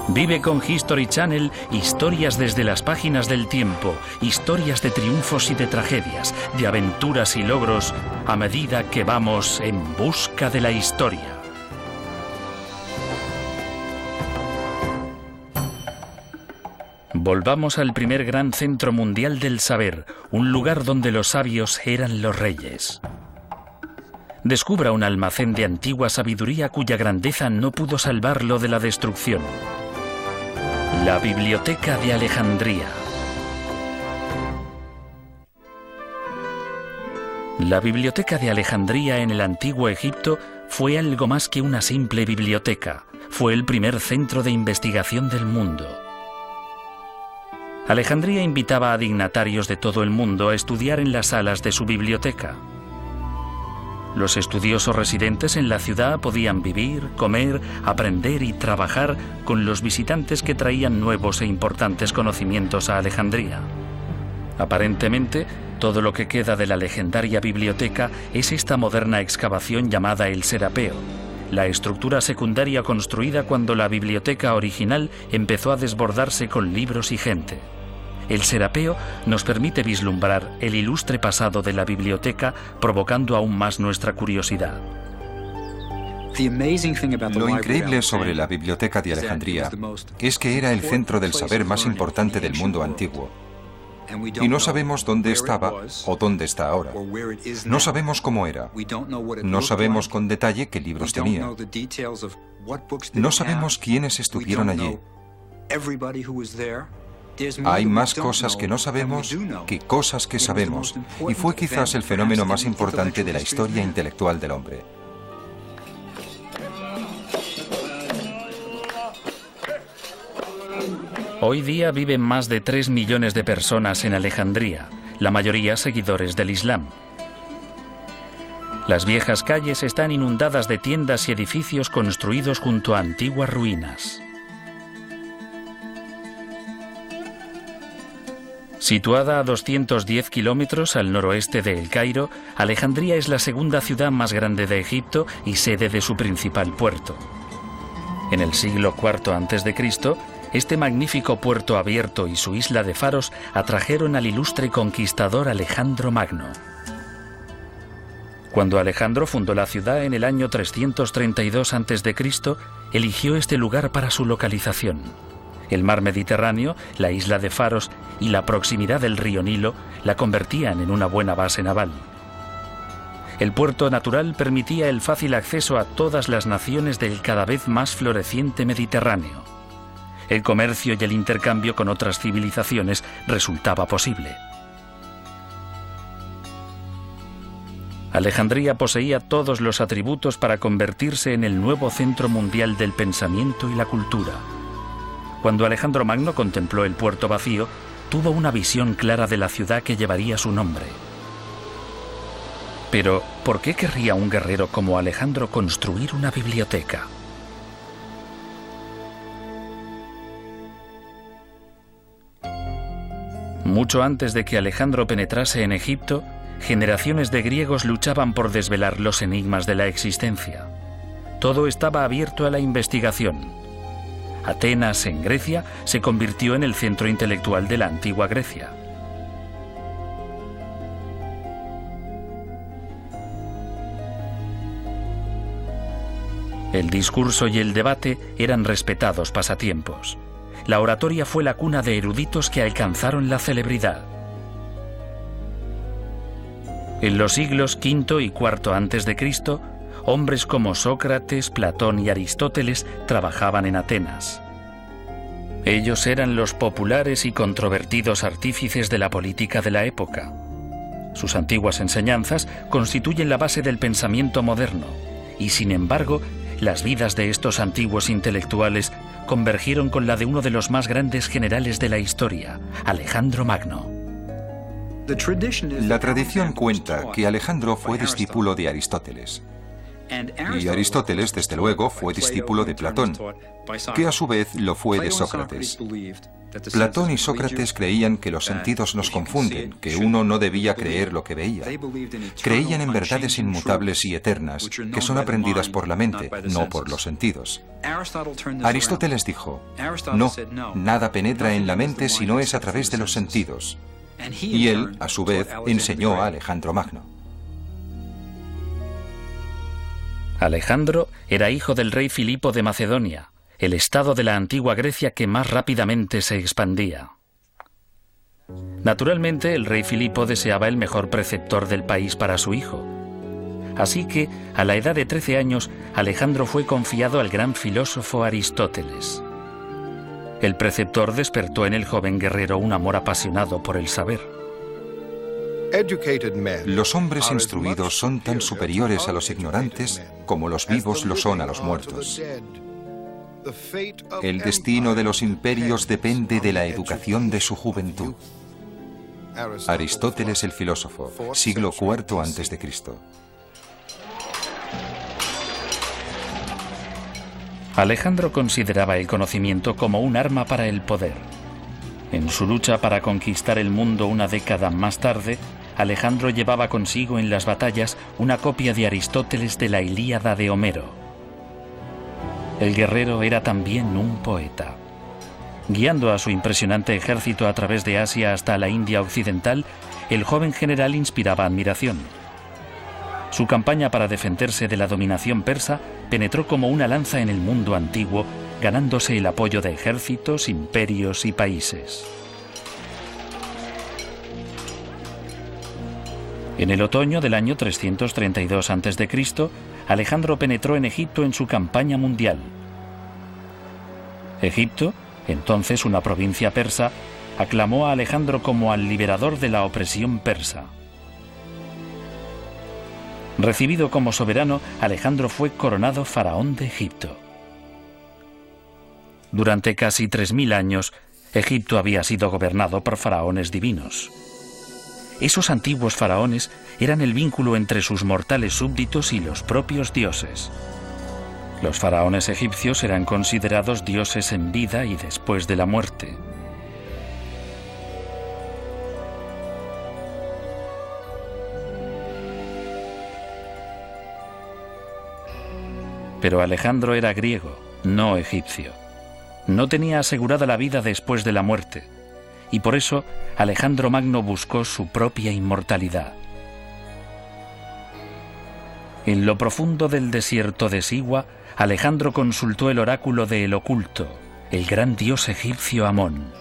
Vive con History Channel historias desde las páginas del tiempo, historias de triunfos y de tragedias, de aventuras y logros, a medida que vamos en busca de la historia. Volvamos al primer gran centro mundial del saber, un lugar donde los sabios eran los reyes. Descubra un almacén de antigua sabiduría cuya grandeza no pudo salvarlo de la destrucción. La Biblioteca de Alejandría. La Biblioteca de Alejandría en el Antiguo Egipto fue algo más que una simple biblioteca. Fue el primer centro de investigación del mundo. Alejandría invitaba a dignatarios de todo el mundo a estudiar en las salas de su biblioteca. Los estudiosos residentes en la ciudad podían vivir, comer, aprender y trabajar con los visitantes que traían nuevos e importantes conocimientos a Alejandría. Aparentemente, todo lo que queda de la legendaria biblioteca es esta moderna excavación llamada el Serapeo, la estructura secundaria construida cuando la biblioteca original empezó a desbordarse con libros y gente. El Serapeo nos permite vislumbrar el ilustre pasado de la biblioteca, provocando aún más nuestra curiosidad. Lo increíble sobre la Biblioteca de Alejandría es que era el centro del saber más importante del mundo antiguo. Y no sabemos dónde estaba o dónde está ahora. No sabemos cómo era. No sabemos con detalle qué libros tenía. No sabemos quiénes estuvieron allí. Hay más cosas que no sabemos que cosas que sabemos, y fue quizás el fenómeno más importante de la historia intelectual del hombre. Hoy día viven más de 3 millones de personas en Alejandría, la mayoría seguidores del Islam. Las viejas calles están inundadas de tiendas y edificios construidos junto a antiguas ruinas. Situada a 210 kilómetros al noroeste de El Cairo, Alejandría es la segunda ciudad más grande de Egipto y sede de su principal puerto. En el siglo IV a.C., este magnífico puerto abierto y su isla de faros atrajeron al ilustre conquistador Alejandro Magno. Cuando Alejandro fundó la ciudad en el año 332 a.C., eligió este lugar para su localización. El mar Mediterráneo, la isla de Faros y la proximidad del río Nilo la convertían en una buena base naval. El puerto natural permitía el fácil acceso a todas las naciones del cada vez más floreciente Mediterráneo. El comercio y el intercambio con otras civilizaciones resultaba posible. Alejandría poseía todos los atributos para convertirse en el nuevo centro mundial del pensamiento y la cultura. Cuando Alejandro Magno contempló el puerto vacío, tuvo una visión clara de la ciudad que llevaría su nombre. Pero, ¿por qué querría un guerrero como Alejandro construir una biblioteca? Mucho antes de que Alejandro penetrase en Egipto, generaciones de griegos luchaban por desvelar los enigmas de la existencia. Todo estaba abierto a la investigación. Atenas, en Grecia, se convirtió en el centro intelectual de la antigua Grecia. El discurso y el debate eran respetados pasatiempos. La oratoria fue la cuna de eruditos que alcanzaron la celebridad. En los siglos V y IV a.C., hombres como Sócrates, Platón y Aristóteles trabajaban en Atenas. Ellos eran los populares y controvertidos artífices de la política de la época. Sus antiguas enseñanzas constituyen la base del pensamiento moderno, y sin embargo, las vidas de estos antiguos intelectuales convergieron con la de uno de los más grandes generales de la historia, Alejandro Magno. La tradición cuenta que Alejandro fue discípulo de Aristóteles. Y Aristóteles, desde luego, fue discípulo de Platón, que a su vez lo fue de Sócrates. Platón y Sócrates creían que los sentidos nos confunden, que uno no debía creer lo que veía. Creían en verdades inmutables y eternas, que son aprendidas por la mente, no por los sentidos. Aristóteles dijo, no, nada penetra en la mente si no es a través de los sentidos. Y él, a su vez, enseñó a Alejandro Magno. Alejandro era hijo del rey Filipo de Macedonia, el estado de la antigua Grecia que más rápidamente se expandía. Naturalmente, el rey Filipo deseaba el mejor preceptor del país para su hijo. Así que, a la edad de 13 años, Alejandro fue confiado al gran filósofo Aristóteles. El preceptor despertó en el joven guerrero un amor apasionado por el saber. Los hombres instruidos son tan superiores a los ignorantes como los vivos lo son a los muertos. El destino de los imperios depende de la educación de su juventud. Aristóteles el filósofo, siglo IV a.C. Alejandro consideraba el conocimiento como un arma para el poder. En su lucha para conquistar el mundo una década más tarde, Alejandro llevaba consigo en las batallas una copia de Aristóteles de la Ilíada de Homero. El guerrero era también un poeta. Guiando a su impresionante ejército a través de Asia hasta la India occidental, el joven general inspiraba admiración. Su campaña para defenderse de la dominación persa penetró como una lanza en el mundo antiguo, ganándose el apoyo de ejércitos, imperios y países. En el otoño del año 332 a.C., Alejandro penetró en Egipto en su campaña mundial. Egipto, entonces una provincia persa, aclamó a Alejandro como al liberador de la opresión persa. Recibido como soberano, Alejandro fue coronado faraón de Egipto. Durante casi 3000 años, Egipto había sido gobernado por faraones divinos. Esos antiguos faraones eran el vínculo entre sus mortales súbditos y los propios dioses. Los faraones egipcios eran considerados dioses en vida y después de la muerte. Pero Alejandro era griego, no egipcio. No tenía asegurada la vida después de la muerte, y por eso Alejandro Magno buscó su propia inmortalidad. En lo profundo del desierto de Siwa, Alejandro consultó el oráculo de El Oculto, el gran dios egipcio Amón.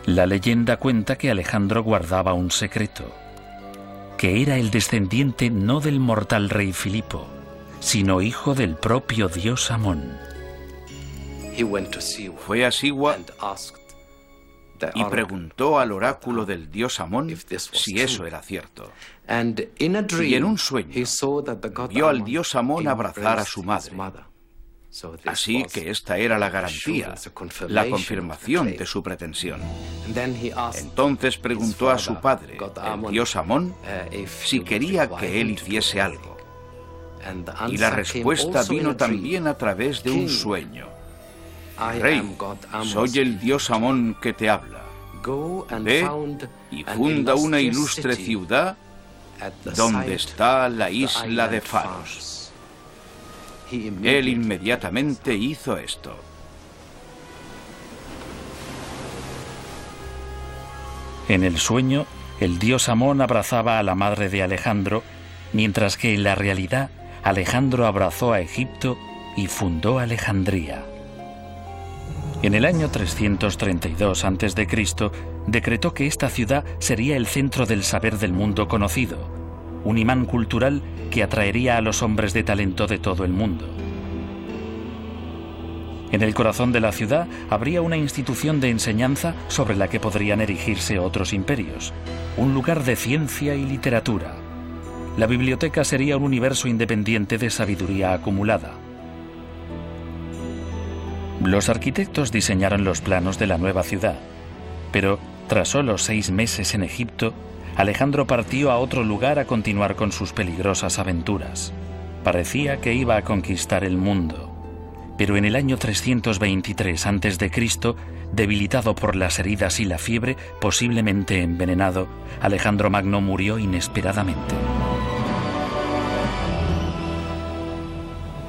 La leyenda cuenta que Alejandro guardaba un secreto, que era el descendiente no del mortal rey Filipo, sino hijo del propio dios Amón. Fue a Siwa y preguntó al oráculo del dios Amón si eso era cierto. Y en un sueño vio al dios Amón abrazar a su madre. Así que esta era la garantía, la confirmación de su pretensión. Entonces preguntó a su padre, el dios Amón, si quería que él hiciese algo. Y la respuesta vino también a través de un sueño. Rey, soy el dios Amón que te habla. Ve y funda una ilustre ciudad donde está la isla de Faros. Él inmediatamente hizo esto. En el sueño, el dios Amón abrazaba a la madre de Alejandro, mientras que en la realidad Alejandro abrazó a Egipto y fundó Alejandría. En el año 332 a.C., decretó que esta ciudad sería el centro del saber del mundo conocido, un imán cultural que atraería a los hombres de talento de todo el mundo. En el corazón de la ciudad habría una institución de enseñanza sobre la que podrían erigirse otros imperios, un lugar de ciencia y literatura. La biblioteca sería un universo independiente de sabiduría acumulada. Los arquitectos diseñaron los planos de la nueva ciudad, pero tras solo 6 meses en Egipto, Alejandro partió a otro lugar a continuar con sus peligrosas aventuras. Parecía que iba a conquistar el mundo, Pero en el año 323 a.C., debilitado por las heridas y la fiebre, posiblemente envenenado, Alejandro Magno murió inesperadamente.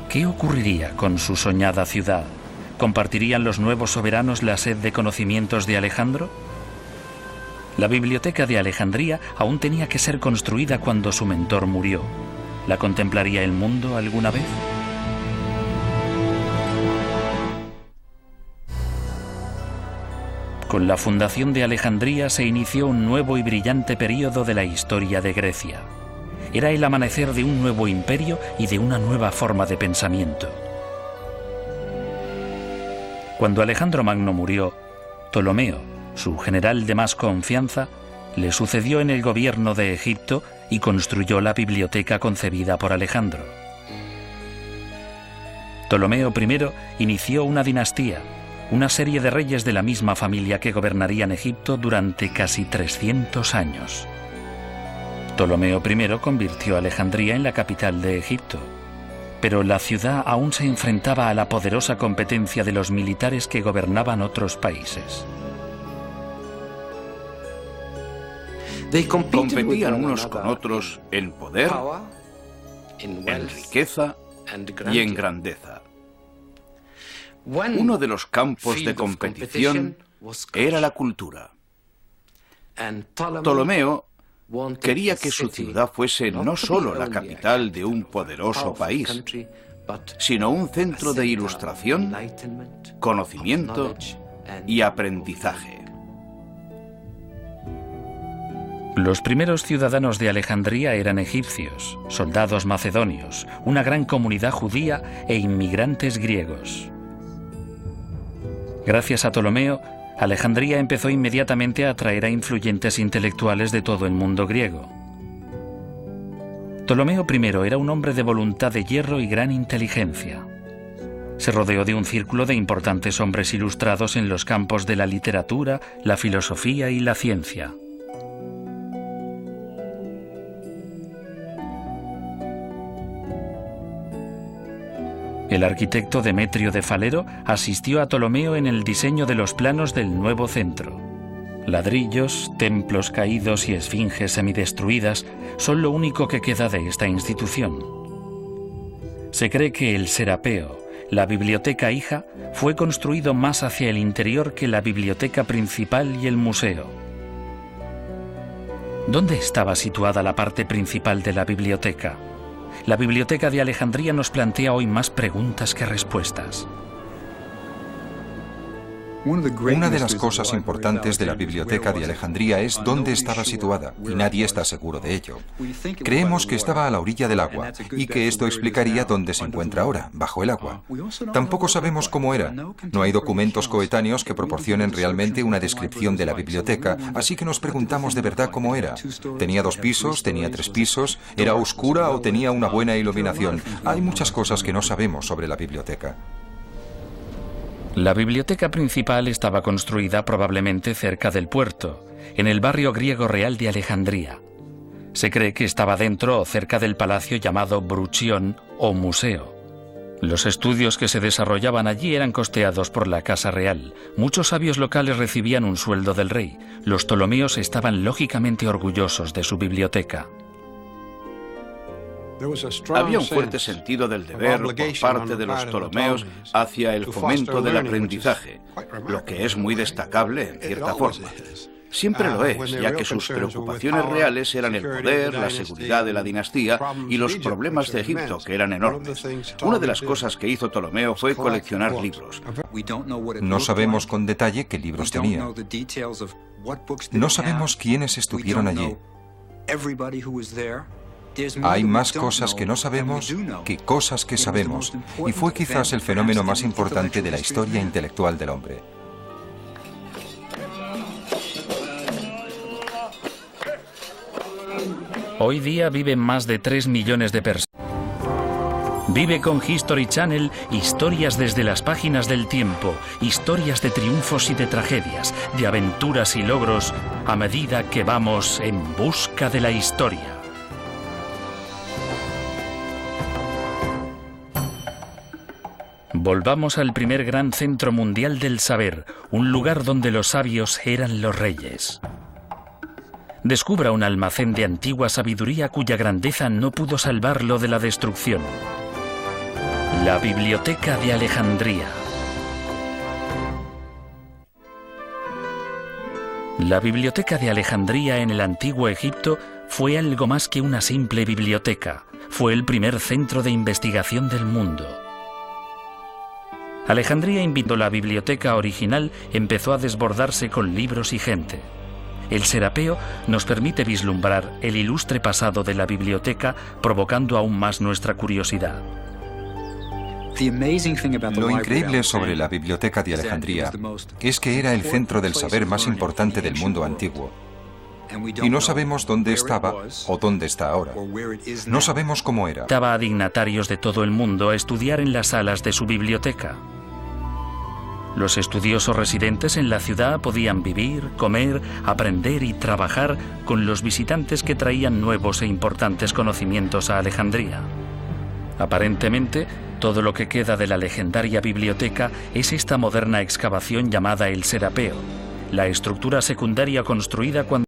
¿Qué ocurriría con su soñada ciudad? ¿Compartirían los nuevos soberanos la sed de conocimientos de Alejandro? La biblioteca de Alejandría aún tenía que ser construida cuando su mentor murió. ¿La contemplaría el mundo alguna vez? Con la fundación de Alejandría se inició un nuevo y brillante período de la historia de Grecia. Era el amanecer de un nuevo imperio y de una nueva forma de pensamiento. Cuando Alejandro Magno murió, Ptolomeo, su general de más confianza, le sucedió en el gobierno de Egipto y construyó la biblioteca concebida por Alejandro. Ptolomeo I inició una dinastía, una serie de reyes de la misma familia que gobernarían Egipto durante casi 300 años. Ptolomeo I convirtió a Alejandría en la capital de Egipto, pero la ciudad aún se enfrentaba a la poderosa competencia de los militares que gobernaban otros países. Competían unos con otros en poder, en riqueza y en grandeza. Uno de los campos de competición era la cultura. Ptolomeo quería que su ciudad fuese no solo la capital de un poderoso país, sino un centro de ilustración, conocimiento y aprendizaje. Los primeros ciudadanos de Alejandría eran egipcios, soldados macedonios, una gran comunidad judía e inmigrantes griegos. Gracias a Ptolomeo, Alejandría empezó inmediatamente a atraer a influyentes intelectuales de todo el mundo griego. Ptolomeo I era un hombre de voluntad de hierro y gran inteligencia. Se rodeó de un círculo de importantes hombres ilustrados en los campos de la literatura, la filosofía y la ciencia. El arquitecto Demetrio de Falero asistió a Ptolomeo en el diseño de los planos del nuevo centro. Ladrillos, templos caídos y esfinges semidestruidas son lo único que queda de esta institución. Se cree que el Serapeo, la biblioteca hija, fue construido más hacia el interior que la biblioteca principal y el museo. ¿Dónde estaba situada la parte principal de la biblioteca? La biblioteca de Alejandría nos plantea hoy más preguntas que respuestas. Una de las cosas importantes de la biblioteca de Alejandría es dónde estaba situada, y nadie está seguro de ello. Creemos que estaba a la orilla del agua, y que esto explicaría dónde se encuentra ahora, bajo el agua. Tampoco sabemos cómo era. No hay documentos coetáneos que proporcionen realmente una descripción de la biblioteca, así que nos preguntamos de verdad cómo era. ¿Tenía 2 pisos? ¿Tenía 3 pisos? ¿Era oscura o tenía una buena iluminación? Hay muchas cosas que no sabemos sobre la biblioteca. La biblioteca principal estaba construida probablemente cerca del puerto, en el barrio griego real de Alejandría. Se cree que estaba dentro o cerca del palacio llamado Bruchión o museo. Los estudios que se desarrollaban allí eran costeados por la Casa Real. Muchos sabios locales recibían un sueldo del rey. Los ptolomeos estaban lógicamente orgullosos de su biblioteca. Había un fuerte sentido del deber por parte de los ptolomeos hacia el fomento del aprendizaje, lo que es muy destacable en cierta forma. Siempre lo es, ya que sus preocupaciones reales eran el poder, la seguridad de la dinastía y los problemas de Egipto, que eran enormes. Una de las cosas que hizo Ptolomeo fue coleccionar libros. No sabemos con detalle qué libros tenía. No sabemos quiénes estuvieron allí. Hay más cosas que no sabemos que cosas que sabemos, y fue quizás el fenómeno más importante de la historia intelectual del hombre. Hoy día viven más de 3 millones de personas. Vive con History Channel historias desde las páginas del tiempo, historias de triunfos y de tragedias, de aventuras y logros, a medida que vamos en busca de la historia. Volvamos al primer gran centro mundial del saber, un lugar donde los sabios eran los reyes. Descubra un almacén de antigua sabiduría cuya grandeza no pudo salvarlo de la destrucción. La Biblioteca de Alejandría. La Biblioteca de Alejandría en el antiguo Egipto fue algo más que una simple biblioteca. Fue el primer centro de investigación del mundo. Alejandría invitó la biblioteca original, empezó a desbordarse con libros y gente. El serapeo nos permite vislumbrar el ilustre pasado de la biblioteca, provocando aún más nuestra curiosidad. Lo increíble sobre la Biblioteca de Alejandría es que era el centro del saber más importante del mundo antiguo. Y no sabemos dónde estaba o dónde está ahora. No sabemos cómo era. Invitaba a dignatarios de todo el mundo a estudiar en las salas de su biblioteca. Los estudiosos residentes en la ciudad podían vivir, comer, aprender y trabajar con los visitantes que traían nuevos e importantes conocimientos a Alejandría. Aparentemente, todo lo que queda de la legendaria biblioteca es esta moderna excavación llamada el Serapeo, la estructura secundaria construida cuando